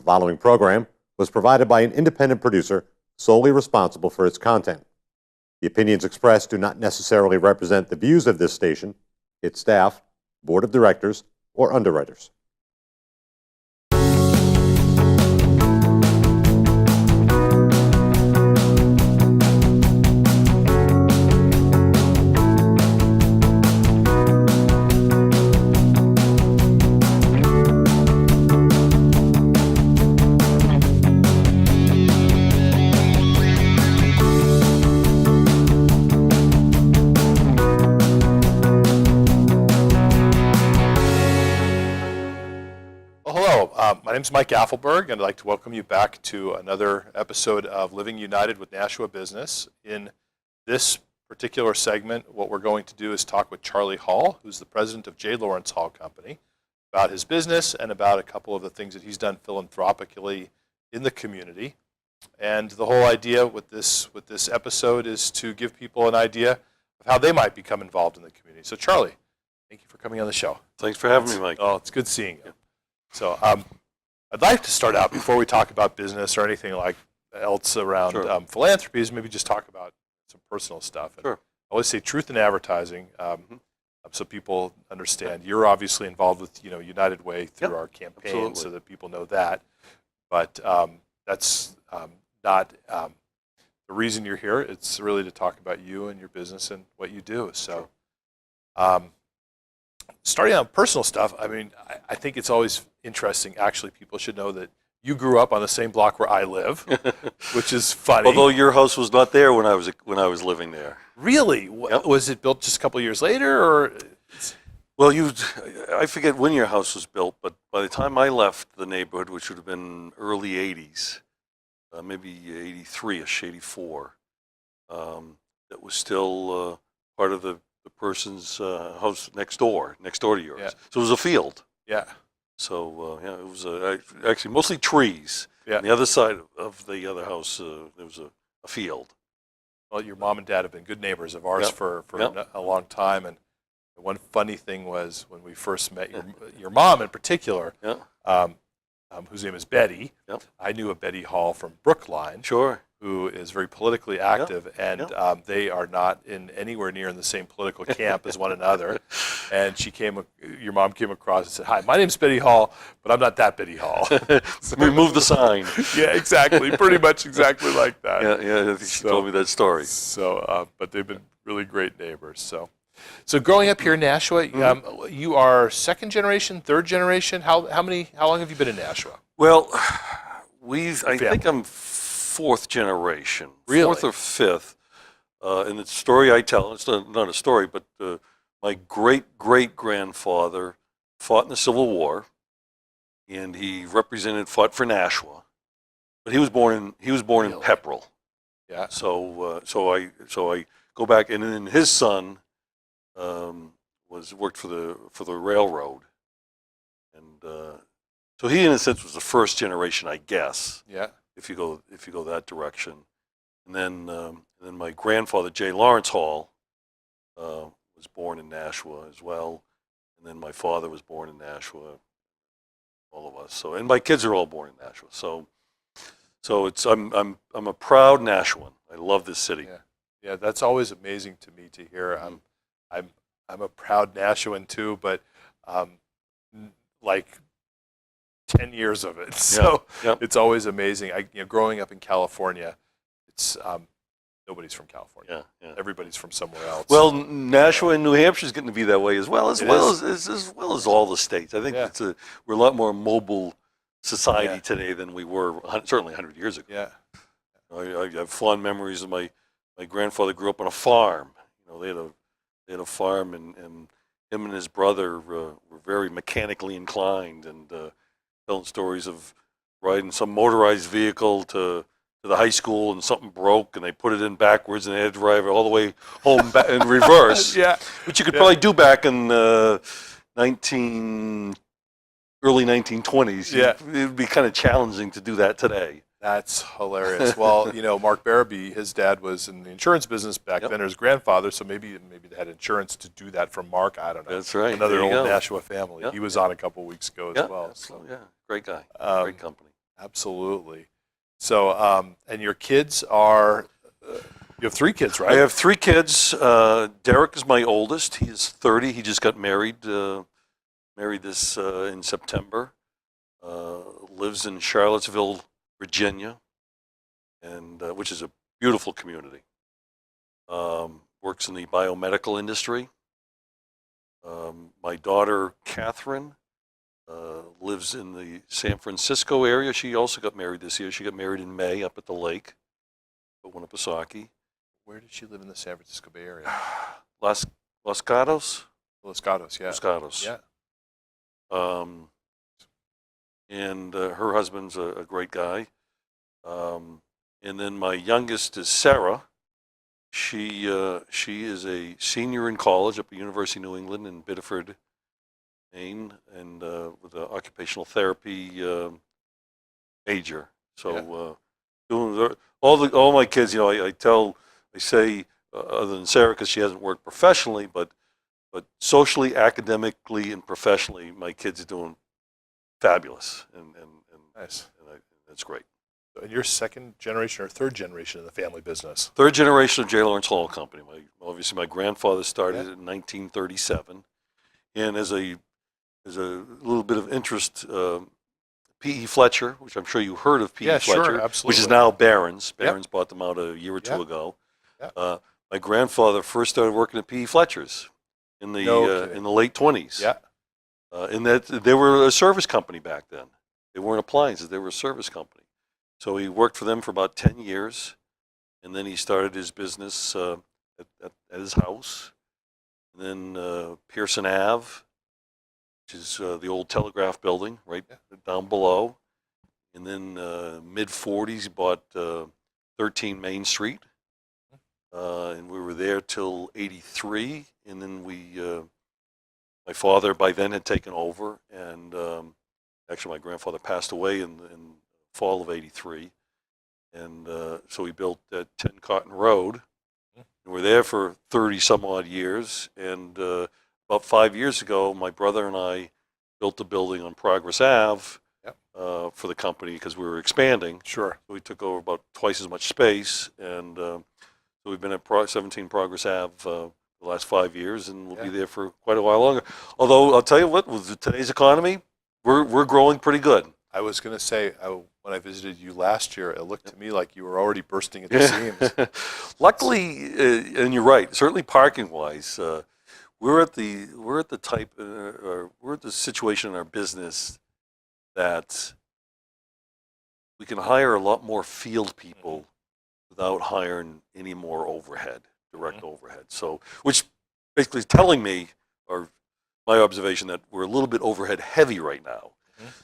following program was provided by an independent producer solely responsible for its content. The opinions expressed do not necessarily represent the views of this station, its staff, board of directors, or underwriters. My name is Mike Affelberg, and I'd like to welcome you back to another episode of Living United with Nashua Business. In this particular segment, what we're going to do is talk with Charlie Hall, who's the president of J. Lawrence Hall Company, about his business and about a couple of the things that he's done philanthropically in the community. And the whole idea with this episode is to give people an idea of how they might become involved in the community. So Charlie, thank you for coming on the show. Thanks for having me, Mike. Oh, it's good seeing you. So I'd like to start out, before we talk about business or anything like else around philanthropies, maybe just talk about some personal stuff. Sure. I always say truth in advertising, so people understand. You're obviously involved with United Way through our campaign, absolutely. So that people know that. But that's not the reason you're here. It's really to talk about you and your business and what you do. So. Sure. Starting on personal stuff, I mean, I think it's always interesting. Actually, people should know that you grew up on the same block where I live, which is funny. Although your house was not there when I was living there. Really? Yep. Was it built just a couple of years later, or? Well, I forget when your house was built, but by the time I left the neighborhood, which would have been early '80s, maybe '83ish, '84, that was still part of the person's house next door to yours. Yeah. So it was a field. Yeah. So it was actually mostly trees. Yeah. On the other side of the other house, there was a field. Well, your mom and dad have been good neighbors of ours for a long time, and one funny thing was when we first met your mom in particular, whose name is Betty. Yep. I knew a Betty Hall from Brookline. Sure. Who is very politically active, and they are not anywhere near in the same political camp as one another. And your mom came across and said, "Hi, my name's Betty Hall, but I'm not that Betty Hall." Remove the sign. Yeah, exactly. Pretty much exactly like that. Yeah. I think she told me that story. So, but they've been really great neighbors. So growing up here in Nashua, you are second generation, third generation. How long have you been in Nashua? Well, I think I'm fourth generation, really? Fourth or fifth. And the story I tell, it's not a story, but my great-great-grandfather fought in the Civil War, and he fought for Nashua, but he was born in Pepperell. Yeah. So I go back, and then his son worked for the railroad, and so he in a sense was the first generation, I guess. Yeah. If you go that direction, and then my grandfather J. Lawrence Hall was born in Nashua as well, and then my father was born in Nashua. All of us. So, and my kids are all born in Nashua. So I'm a proud Nashuan. I love this city. Yeah. That's always amazing to me to hear. I'm a proud Nashuan too, but like 10 years of it. So it's always amazing. Growing up in California, it's nobody's from California. Yeah. Everybody's from somewhere else. Well, Nashua and New Hampshire is getting to be that way as well as all the states. I think we're a lot more mobile society today than we were certainly 100 years ago. Yeah. I have fond memories of my grandfather grew up on a farm. They had a farm, and him and his brother were very mechanically inclined, and telling stories of riding some motorized vehicle to the high school, and something broke, and they put it in backwards, and they had to drive it all the way home in reverse. Yeah. Which you could probably do back in early 1920s. Yeah. It would be kind of challenging to do that today. That's hilarious. Well, Mark Barabee, his dad was in the insurance business back then, or his grandfather, so maybe they had insurance to do that from Mark. I don't know. That's right. Another There you old go. Nashua family. Yep. He was on a couple of weeks ago as well. So. Yeah, great guy, great company. Absolutely. So, and your kids are, you have 3 kids, right? I have 3 kids. Derek is my oldest. He is 30. He just got married. Married this in September. Lives in Charlottesville, Virginia, and which is a beautiful community. Works in the biomedical industry. My daughter, Catherine, lives in the San Francisco area. She also got married this year. She got married in May up at the lake, at Winnipesaukee. Where does she live in the San Francisco Bay Area? Los Gatos? Los Gatos, yeah. Los Gatos. Yeah. And her husband's a great guy. And then my youngest is Sarah. She is a senior in college up at University of New England in Biddeford, Maine, and with an occupational therapy major. So doing all my kids, you know, I say other than Sarah because she hasn't worked professionally, but socially, academically, and professionally, my kids are doing fabulous, and Nice. and that's great. And you're 2nd generation or 3rd generation in the family business? 3rd generation of J. Lawrence Hall Company. Obviously, my grandfather started it in 1937, and as a little bit of interest, P.E. Fletcher, which I'm sure you heard of P.E. Yeah, Fletcher, sure, absolutely. which is now Barron's. Yep. Barron's bought them out a year or 2 Yep. ago. Yep. My grandfather first started working at P.E. Fletcher's in the in the late 20s. Yeah. In that they were a service company back then. They weren't appliances; they were a service company. So he worked for them for about 10 years, and then he started his business at his house. And then Pearson Ave, which is the old Telegraph building right down below. And then mid-40s, he bought 13 Main Street, and we were there till 83. And then my father by then had taken over, and actually my grandfather passed away in fall of 83. And so we built 10 Cotton Road, and we're there for 30 some odd years. And about 5 years ago, my brother and I built a building on Progress Ave for the company because we were expanding. Sure. So we took over about twice as much space, and so we've been at 17 Progress Ave the last 5 years, and we'll be there for quite a while longer. Although I'll tell you what, with today's economy, we're growing pretty good. I was going to say, when I visited you last year, it looked to me like you were already bursting at the seams. Luckily, and you're right, certainly parking-wise, we're at the situation in our business that we can hire a lot more field people without hiring any more overhead, direct overhead. So, which basically is telling me, or my observation, that we're a little bit overhead heavy right now.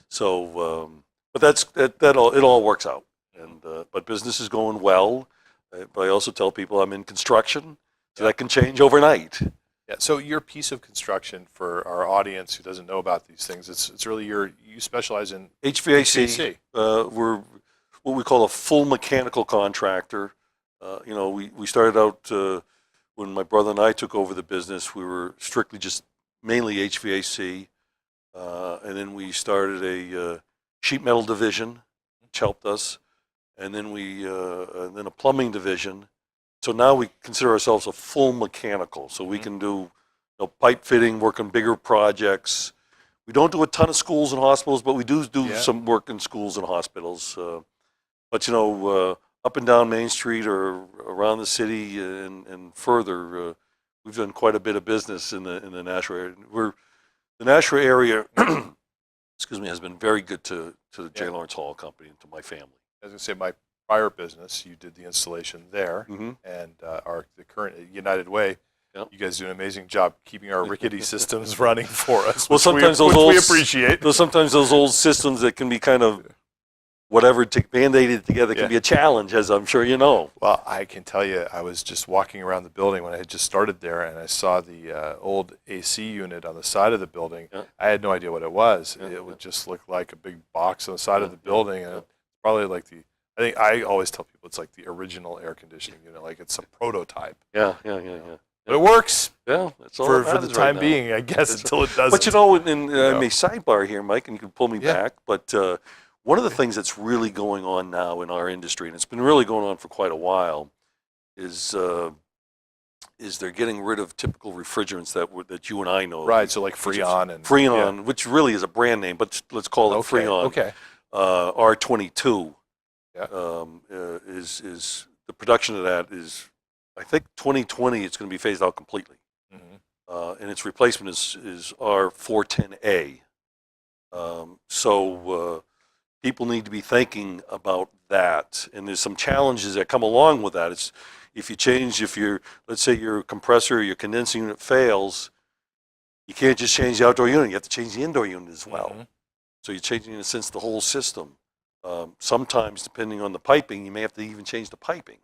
So, but it all works out. And but business is going well. But I also tell people I'm in construction, so that can change overnight. Yeah. So your piece of construction, for our audience who doesn't know about these things, it's really you specialize in HVAC. We're what we call a full mechanical contractor. You know, we started out when my brother and I took over the business. We were strictly just mainly HVAC, and then we started a sheet metal division, which helped us, and then and then a plumbing division. So now we consider ourselves a full mechanical. So we can do pipe fitting, work on bigger projects. We don't do a ton of schools and hospitals, but we do some work in schools and hospitals. But up and down Main Street or around the city and further, we've done quite a bit of business in the Nashua area. The Nashua area, excuse me, has been very good to the J. Lawrence Hall Company and to my family. I was going to say, my prior business, you did the installation there, and the current United Way. Yep. You guys do an amazing job keeping our rickety systems running for us. Well, sometimes we appreciate. Sometimes those old systems that can be kind of band-aided together can be a challenge, as I'm sure you know. Well, I can tell you, I was just walking around the building when I had just started there, and I saw the old AC unit on the side of the building. Yeah. I had no idea what it was. It would just look like a big box on the side of the building, and it's probably like I think I always tell people it's like the original air conditioning unit, like it's a prototype. Yeah. But it works. Yeah, that's all for that the matters time right now. being, I guess, until it doesn't. But I may sidebar here, Mike, and you can pull me Yeah. back. But One of the things that's really going on now in our industry, and it's been really going on for quite a while, is they're getting rid of typical refrigerants that you and I know. Right, so like Freon and Freon, which really is a brand name, but let's call it Freon. Okay. R22 Yeah. is the production of that is, I think 2020 it's going to be phased out completely, and its replacement is R410A. So people need to be thinking about that, and there's some challenges that come along with that. It's let's say your compressor or your condensing unit fails, you can't just change the outdoor unit, you have to change the indoor unit as well. So you're changing, in a sense, the whole system. Sometimes, depending on the piping, you may have to even change the piping.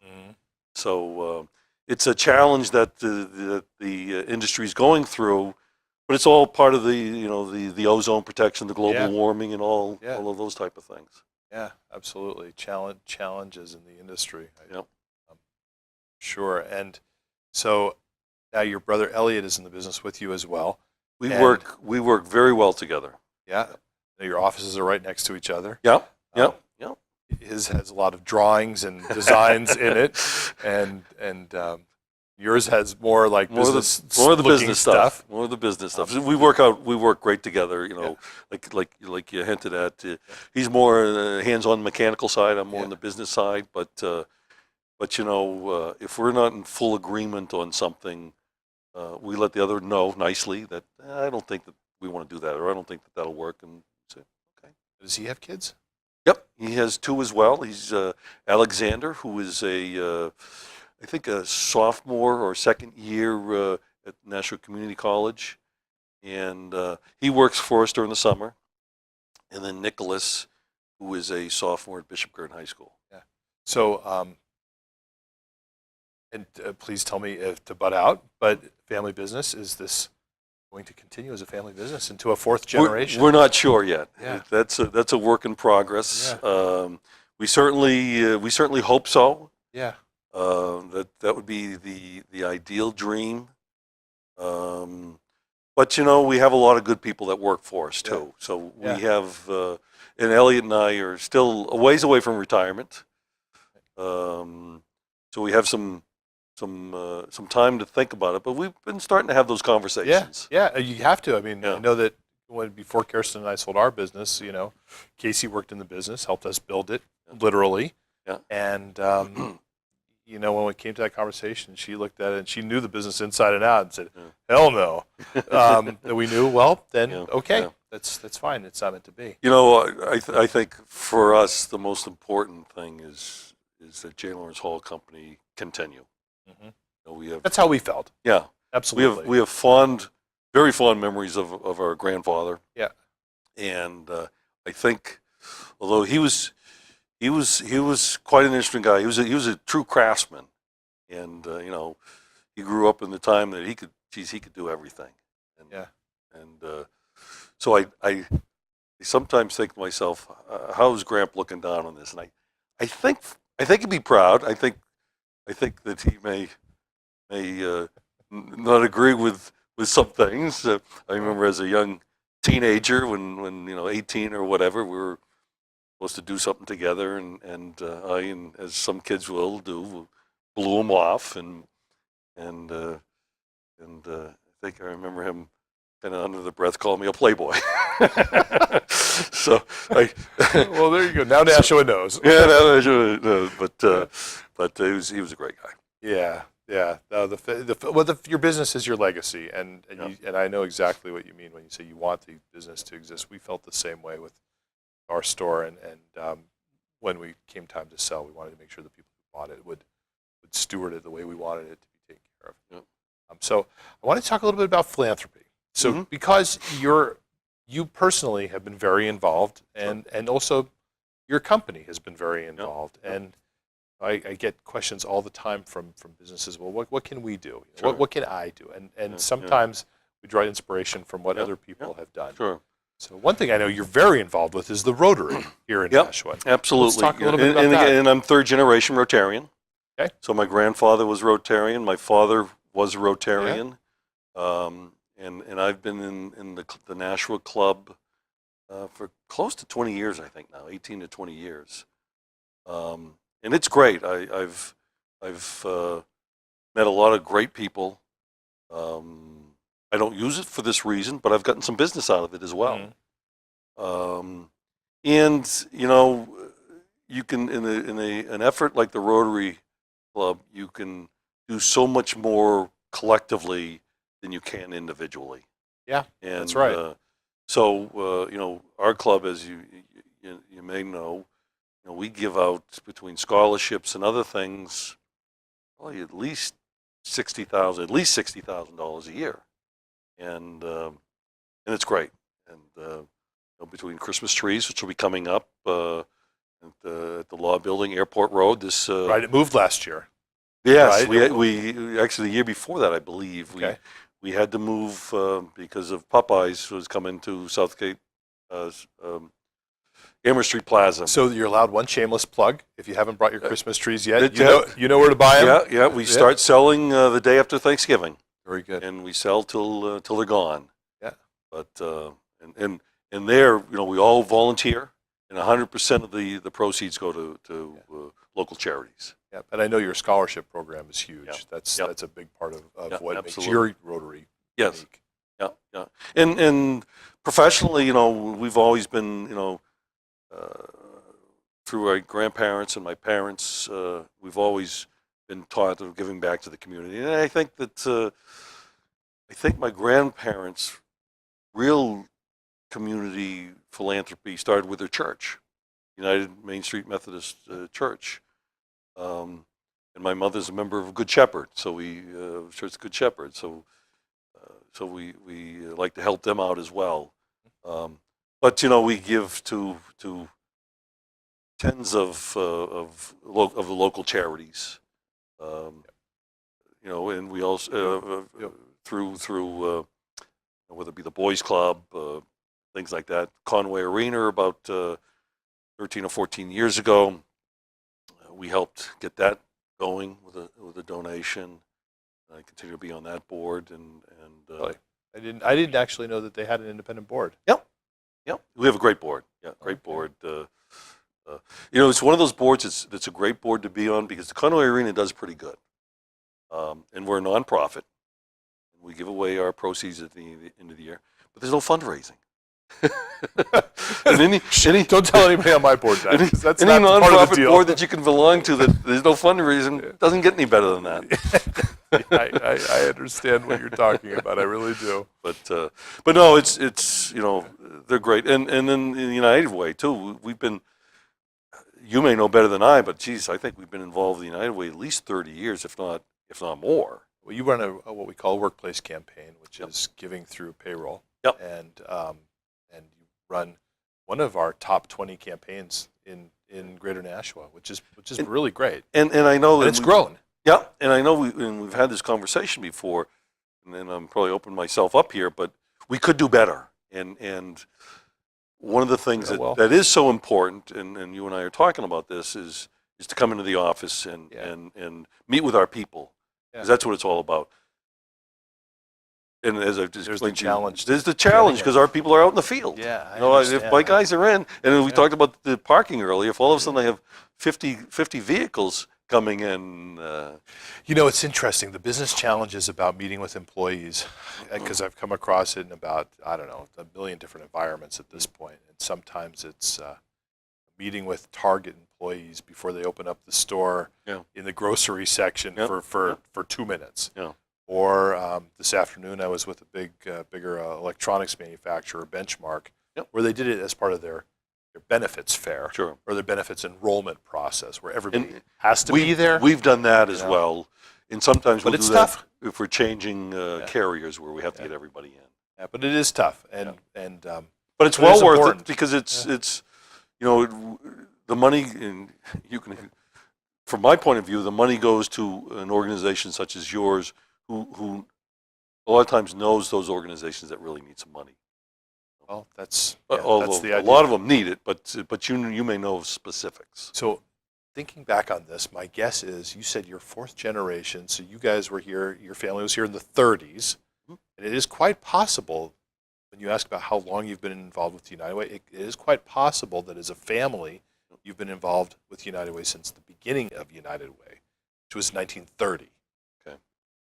So it's a challenge that the industry is going through, but it's all part of the ozone protection, the global warming, and all of those type of things. Yeah, absolutely. Challenges in the industry. Yep. Sure. And so now your brother Elliot is in the business with you as well. We work very well together. Yeah. Now your offices are right next to each other. Yep. His has a lot of drawings and designs in it, and yours has more like more of the business stuff. More of the business stuff. We work great together. Like you hinted at. He's more hands-on mechanical side. I'm more on the business side. But if we're not in full agreement on something, we let the other know nicely that I don't think that we want to do that, or I don't think that that'll work, and say, okay. Does he have kids? Yep, he has 2 as well. He's Alexander, who is I think a sophomore or second year at Nashua Community College, and he works for us during the summer. And then Nicholas, who is a sophomore at Bishop Gurdon High School. Yeah. So, and please tell me if to butt out, but family business, is this going to continue as a family business into a 4th generation? We're not sure yet. Yeah. That's a work in progress. Yeah. We certainly hope so. Yeah. That would be the ideal dream. But we have a lot of good people that work for us too. So we have, and Elliot and I are still a ways away from retirement. So we have some time to think about it, but we've been starting to have those conversations. Yeah, you have to. I mean, I know that before Kirsten and I sold our business, Casey worked in the business, helped us build it, literally. Yeah. And when we came to that conversation, she looked at it and she knew the business inside and out and said, "Hell no." And we knew, well, then okay, that's fine. It's not meant to be. I think for us the most important thing is that J. Lawrence Hall Company continue. That's how we felt. Yeah, absolutely. We have very fond memories of our grandfather. Yeah, and I think, although he was quite an interesting guy. He was a true craftsman, and he grew up in the time that he could do everything. And so I sometimes think to myself, how's Gramp looking down on this? And I think he'd be proud. I think that he may not agree with some things. I remember as a young teenager when 18 or whatever, we were supposed to do something together, and as some kids will do, blew him off, and I think I remember him kind of under the breath calling me a playboy. So well, there you go. Now Nashua knows. Yeah, now Nashua knows. But he was a great guy. Yeah. No, your business is your legacy, and I know exactly what you mean when you say you want the business to exist. We felt the same way with our store, and when we came time to sell, we wanted to make sure the people who bought it would steward it the way we wanted it to be taken care of. Yep. So I want to talk a little bit about philanthropy. So because you personally have been very involved, and also your company has been very involved, and I get questions all the time from businesses. Well, what can we do? Sure. What can I do? And sometimes we draw inspiration from what other people have done. Sure. So one thing I know you're very involved with is the Rotary here in Nashua. Absolutely. Let's talk a little bit about that. And I'm 3rd generation Rotarian. Okay. So my grandfather was Rotarian. My father was a Rotarian. And I've been in the Nashua Club for close to 20 years, I think now, 18 to 20 years. And it's great. I've met a lot of great people. I don't use it for this reason, but I've gotten some business out of it as well. And you know, you can in an effort like the Rotary Club, you can do so much more collectively than you can individually. Yeah, And that's right. So you know, our club, as you may know, we give out between scholarships and other things, probably at least $60,000 a year, and it's great. And you know, between Christmas trees, which will be coming up at the Law Building, Airport Road, this Right, it moved last year. yes, Right. we actually the year before that, I believe, Okay. we had to move because of Popeyes was coming to Southgate, Amherst Street Plaza. So you're allowed one shameless plug. If you haven't brought your Christmas trees yet, yeah. you know where to buy them. Yeah, we start selling the day after Thanksgiving, Very good. and we sell till they're gone. Yeah. But and there, you know, we all volunteer, and 100% of the proceeds go to local charities. Yeah, and I know your scholarship program is huge. Yeah. That's a big part of Yeah, what absolutely. makes your Rotary Yes. unique. Yeah. And professionally, you know, we've always been, you know, through our grandparents and my parents, we've always been taught of giving back to the community. And I think that my grandparents' real community philanthropy started with their church, United Main Street Methodist Church. And my mother's a member of Good Shepherd, so we Church Good Shepherd. So we like to help them out as well. But you know, we give to tens of the local charities. You know, and we also through whether it be the Boys Club, things like that. Conway Arena about 13 or 14 years ago, we helped get that going with a donation. I continue to be on that board, and Really? I didn't actually know that they had an independent board. Yep, we have a great board. Yeah, great board. You know, it's one of those boards that's a great board to be on because the Conway Arena does pretty good, and we're a nonprofit. We give away our proceeds at the end of the year, but there's no fundraising. And Don't tell anybody on my board that. 'Cause that's any not part of the nonprofit deal. board that you can belong to that there's no fundraising doesn't get any better than that. I understand what you're talking about. I really do. But no, it's you know, they're great, and then in the United Way too. We've been, you may know better than I, but geez, I think we've been involved in the United Way at least 30 years, if not more. Well, you run what we call a workplace campaign, which is giving through payroll. Yep. And you run one of our top 20 campaigns in Greater Nashua, which is really great. And I know that it's grown. Yeah, and I know we've had this conversation before, and then I'm probably opening myself up here, but we could do better. And one of the things that is so important, and you and I are talking about this, is to come into the office and meet with our people, because that's what it's all about. And as I've just explained to you, there's the challenge because our people are out in the field. Yeah, you know, if my guys are in, and we talked about the parking earlier, if all of a sudden I have 50 vehicles coming in. You know, it's interesting. The business challenges about meeting with employees, because I've come across it in about, I don't know, a million different environments at this point. And sometimes it's meeting with Target employees before they open up the store in the grocery section for 2 minutes. Yeah. Or this afternoon, I was with a bigger electronics manufacturer, Benchmark, where they did it as part of their benefits fair, or their benefits enrollment process, where everybody has to be there. We've done that as well, and sometimes we'll it's do tough. that if we're changing carriers, where we have to get everybody in. Yeah, but it is tough, but it's well worth it because it's you know, the money, and you can, from my point of view, the money goes to an organization such as yours, who a lot of times knows those organizations that really need some money. Well, that's the idea. A lot of them need it, but you may know of specifics. So, thinking back on this, my guess is you said you're fourth generation, so you guys were here. Your family was here in the 30s, and it is quite possible when you ask about how long you've been involved with United Way, it is quite possible that as a family, you've been involved with United Way since the beginning of United Way, which was 1930. Okay.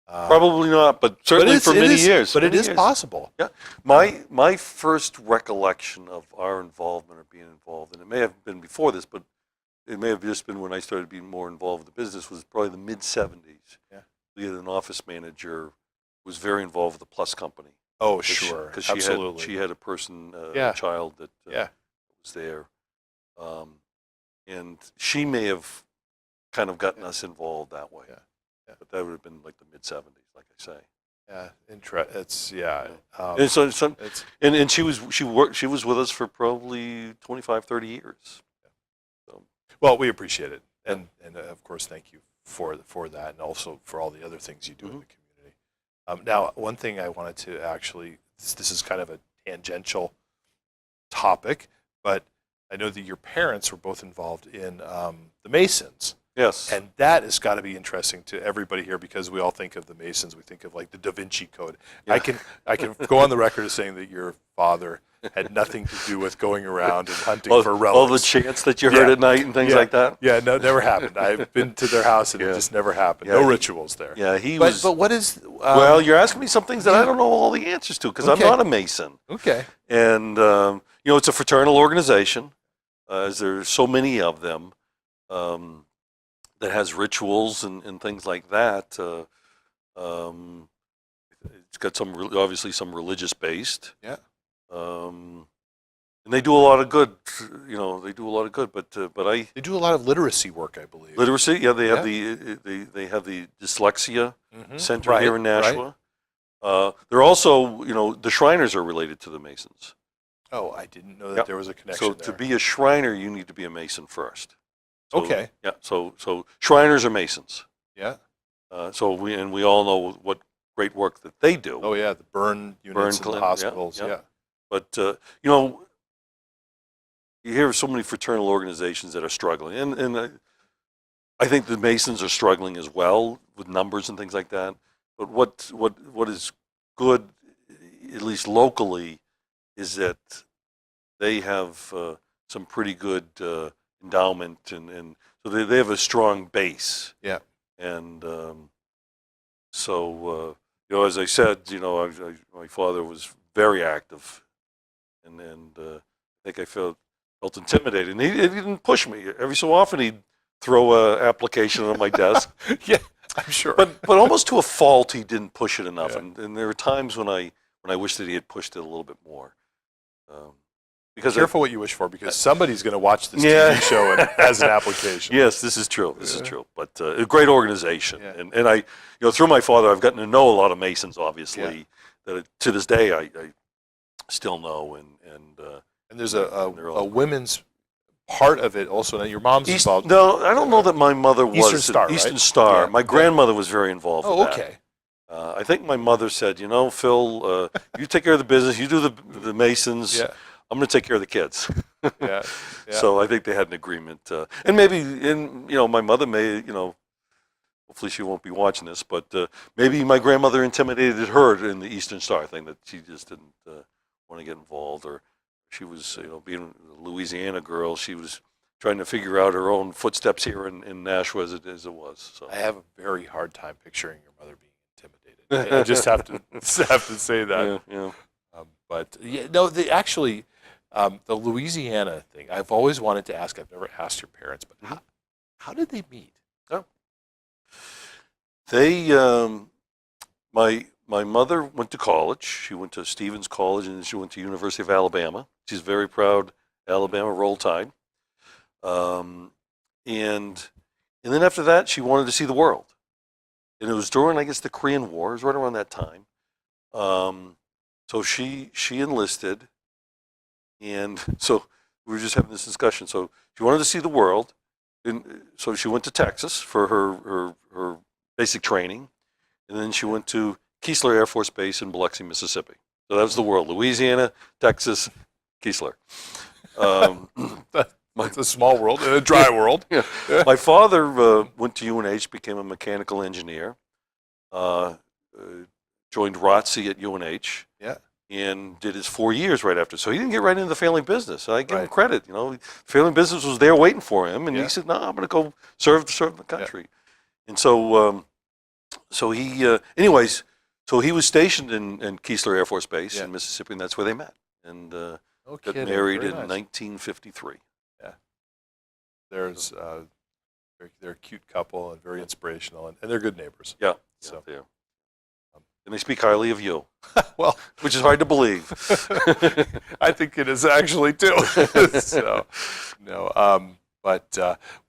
Probably not, but certainly for many years. But it many is years. possible. Yeah. My first recollection of our involvement or being involved, and it may have been before this, but it may have just been when I started being more involved with the business, was probably the mid-'70s. Yeah. We had an office manager who was very involved with the Plus Company. Oh, sure. Because Absolutely. she had a person, Yeah. a child that was there. And she may have kind of gotten us involved that way. Yeah. Yeah. But that would have been like the mid-'70s, like I say. Yeah, it's yeah. And so It's and she was with us for probably 25, 30 years. So well, we appreciate it, and of course, thank you for that, and also for all the other things you do in the community. Now, one thing I wanted to actually, this is kind of a tangential topic, but I know that your parents were both involved in the Masons. yes. And that has got to be interesting to everybody here because we all think of the Masons. We think of like the Da Vinci Code. Yeah. I can go on the record as saying that your father had nothing to do with going around and hunting for relics. All the chants that you heard Yeah. at night and things like that. Yeah, no, never happened. I've been to their house and it just never happened. Yeah, No he- rituals there. Yeah, he But was. but what is? Well, you're asking me some things that I don't know all the answers to because Okay. I'm not a Mason. Okay. And it's a fraternal organization, as there's so many of them, that has rituals and things like that. It's got obviously some religious based. Yeah. And they do a lot of good. They do a lot of good. But I They do a lot of literacy work, I believe. literacy. Yeah, they have Yeah. they have the dyslexia Mhm. center Right, here in right. Nashua. They're also, the Shriners are related to the Masons. Oh, I didn't know that Yep. there was a connection So there. to be a Shriner, you need to be a Mason first. So, Okay. Yeah. So Shriners are Masons. Yeah. So we all know what great work that they do. Oh yeah, the burn units in the clinic, hospitals. yeah. Yeah. But you hear of so many fraternal organizations that are struggling, and I think the Masons are struggling as well with numbers and things like that. But what is good, at least locally, is that they have some pretty good endowment, and so they have a strong base. Yeah. And so as I said, my father was very active, and I think I felt intimidated. And he didn't push me. Every so often he'd throw an application on my desk. Yeah, I'm sure. But almost to a fault, he didn't push it enough. Yeah. And there were times when I wish that he had pushed it a little bit more. Because Careful what you wish for, because somebody's going to watch this Yeah. TV show and as an application. Yes, this is true. This is Yeah. true. But a great organization, Yeah. and I, through my father, I've gotten to know a lot of Masons. Obviously, that to this day I still know, and And there's they're a all- women's part of it also. Now your mom's involved. No, I don't know that my mother was Eastern Star, right? Eastern Star. Yeah. My grandmother was very involved. Oh, with that. okay. I think my mother said, Phil, you take care of the business. You do the Masons. Yeah. I'm going to take care of the kids. Yeah. Yeah. So I think they had an agreement. And maybe, my mother may, hopefully she won't be watching this, but maybe my grandmother intimidated her in the Eastern Star thing, that she just didn't want to get involved, or she was, being a Louisiana girl, she was trying to figure out her own footsteps here in Nashua as it was. So I have a very hard time picturing your mother being intimidated. I just have to say that. yeah. But yeah, no, the Louisiana thing, I've always wanted to ask. I've never asked your parents, but how did they meet? They, my mother went to college. She went to Stevens College, and then she went to University of Alabama. She's very proud Alabama Roll Tide. And then after that, she wanted to see the world. And it was during, I guess, the Korean War. It was right around that time. So she enlisted, and so we were just having this discussion. So she wanted to see the world, and so she went to Texas for her basic training, and then she went to Keesler Air Force Base in Biloxi, Mississippi. So that was the world: Louisiana, Texas, Keesler. It's a small world, a dry world. Yeah. My father went to UNH, became a mechanical engineer, joined ROTC at UNH. Yeah. and did his 4 years right after. So he didn't get right into the family business. I give him Right. credit. You know, family business was there waiting for him, and Yeah. he said, "No, I'm going to go serve the country." And so, so he, anyways, so he was stationed in Keesler Air Force Base in Mississippi, and that's where they met, and No got kidding. married Very in nice. 1953. There's they're a cute couple and very inspirational, and they're good neighbors. Yeah, So, yeah. And they speak highly of you, well, which is hard to believe. I think it is actually too. So, no, but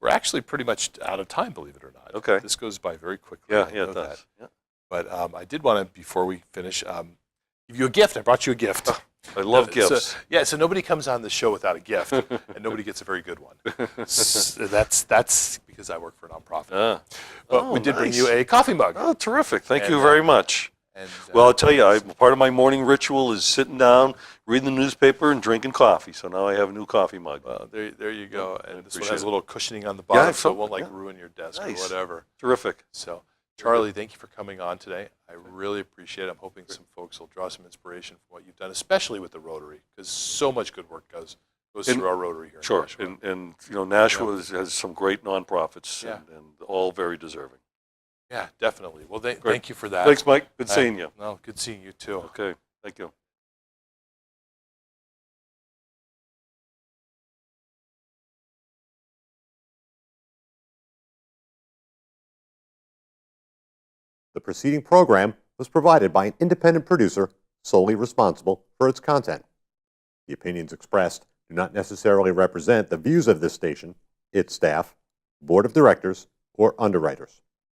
we're actually pretty much out of time, believe it or not. Okay. This goes by very quickly. Yeah, I yeah, know it does. that. But I did want to, before we finish, give you a gift. I brought you a gift. I love So- gifts. So nobody comes on the show without a gift, and nobody gets a very good one. That's because I work for a nonprofit. Ah. But Oh, we did bring nice. you a coffee mug. Oh, terrific. Thank And, you very much. And, Well, I'll tell you, part of my morning ritual is sitting down, reading the newspaper, and drinking coffee. So now I have a new coffee mug. well, there you go. And this one appreciate has it. a little cushioning on the bottom, so it something, won't like yeah. ruin your desk Nice. or whatever. Terrific. So, Charlie, thank you for coming on today. I really appreciate it. I'm hoping some folks will draw some inspiration from what you've done, especially with the Rotary, because so much good work goes And- through our Rotary here. in Sure. Nashua. And you know, Nashua has some great nonprofits Yeah. and all very deserving. Yeah, definitely. Well, thank you for that. Thanks, Mike. Good seeing you. No, good seeing you too. Okay. Thank you. The preceding program was provided by an independent producer solely responsible for its content. The opinions expressed do not necessarily represent the views of this station, its staff, board of directors, or underwriters.